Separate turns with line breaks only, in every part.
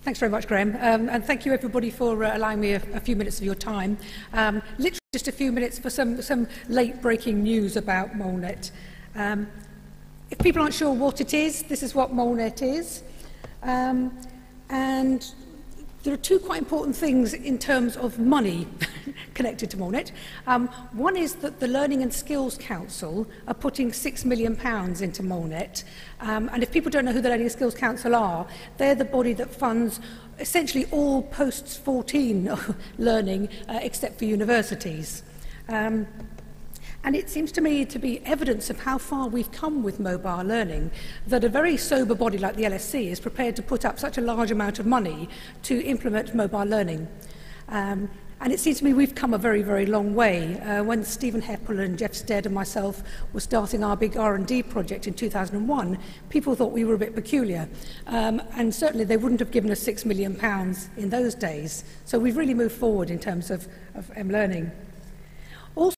Thanks very much, Graham. And thank you, everybody, for allowing me a few minutes of your time. Literally just a few minutes for some late-breaking news about MoLeNET. If people aren't sure what it is, this is what MoLeNET is. And there are two quite important things in terms of money connected to MoLeNET. One is that the Learning and Skills Council are putting £6 million into MoLeNET. And if people don't know who the Learning and Skills Council are, they're the body that funds essentially all post-14 learning except for universities. And it seems to me to be evidence of how far we've come with mobile learning, that a very sober body like the LSC is prepared to put up such a large amount of money to implement mobile learning. And it seems to me we've come a very, very long way. When Stephen Heppel and Jeff Stead and myself were starting our big R&D project in 2001, people thought we were a bit peculiar. And certainly they wouldn't have given us £6 million in those days. So we've really moved forward in terms of M-learning. Also,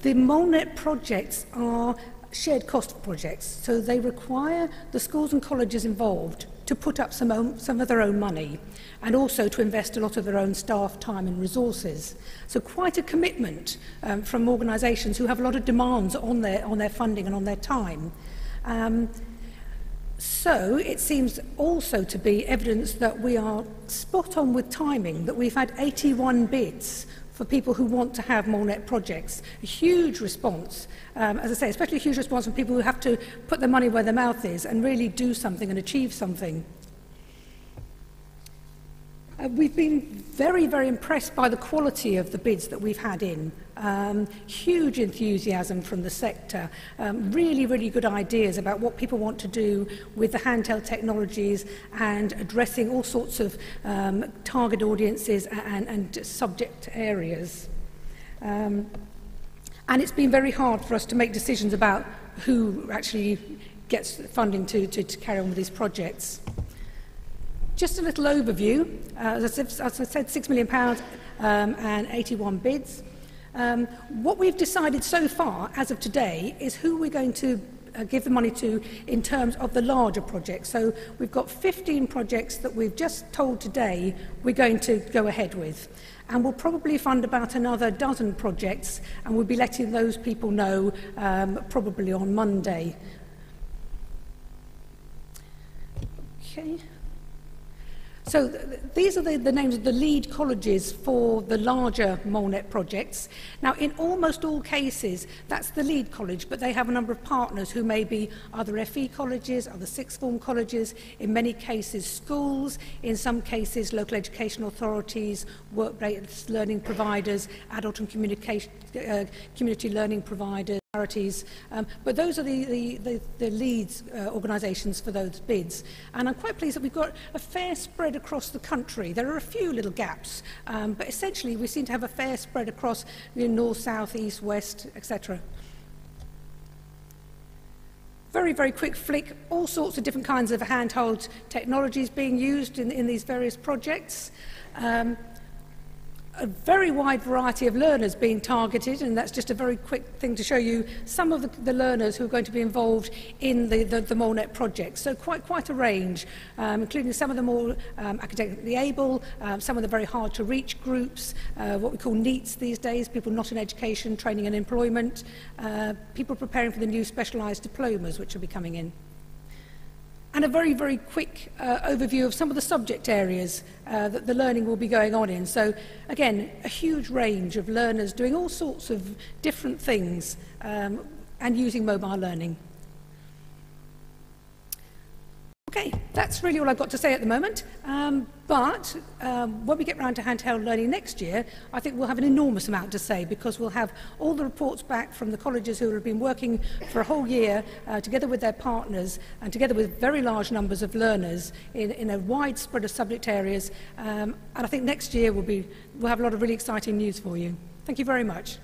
the MoLeNET projects are shared cost projects, so they require the schools and colleges involved to put up some of their own money and also to invest a lot of their own staff time and resources. So quite a commitment from organisations who have a lot of demands on their funding and on their time. So it seems also to be evidence that we are spot on with timing, that we've had 81 bids for people who want to have MoLeNET projects. A huge response, as I say, especially a huge response from people who have to put their money where their mouth is and really do something and achieve something. We've been very, very impressed by the quality of the bids that we've had in. Huge enthusiasm from the sector, really, really good ideas about what people want to do with the handheld technologies and addressing all sorts of target audiences and subject areas. And it's been very hard for us to make decisions about who actually gets funding to carry on with these projects. Just a little overview. As I said, £6 million and 81 bids. What we've decided so far, as of today, is who we're going to give the money to in terms of the larger projects. So we've got 15 projects that we've just told today we're going to go ahead with. And we'll probably fund about another dozen projects, and we'll be letting those people know probably on Monday. Okay. So these are the names of the lead colleges for the larger MoLeNET projects. Now, in almost all cases, that's the lead college, but they have a number of partners who may be other FE colleges, other sixth form colleges, in many cases schools, in some cases local education authorities, work-based learning providers, adult and community learning providers, charities, but those are the leads organisations for those bids. And I'm quite pleased that we've got a fair spread across the country. There are a few little gaps, but essentially we seem to have a fair spread across north, south, east, west, etc. Very, very quick flick, all sorts of different kinds of handheld technologies being used in these various projects. A very wide variety of learners being targeted, and that's just a very quick thing to show you some of the learners who are going to be involved in the MoLeNET project. So quite a range, including some of the more academically able, some of the very hard to reach groups, what we call NEETs these days, people not in education, training and employment, people preparing for the new specialised diplomas which will be coming in. And a very, very quick overview of some of the subject areas that the learning will be going on in. So, again, a huge range of learners doing all sorts of different things and using mobile learning. Okay, that's really all I've got to say at the moment. But when we get round to handheld learning next year, I think we'll have an enormous amount to say, because we'll have all the reports back from the colleges who have been working for a whole year together with their partners and together with very large numbers of learners in a wide spread of subject areas. And I think next year we'll have a lot of really exciting news for you. Thank you very much.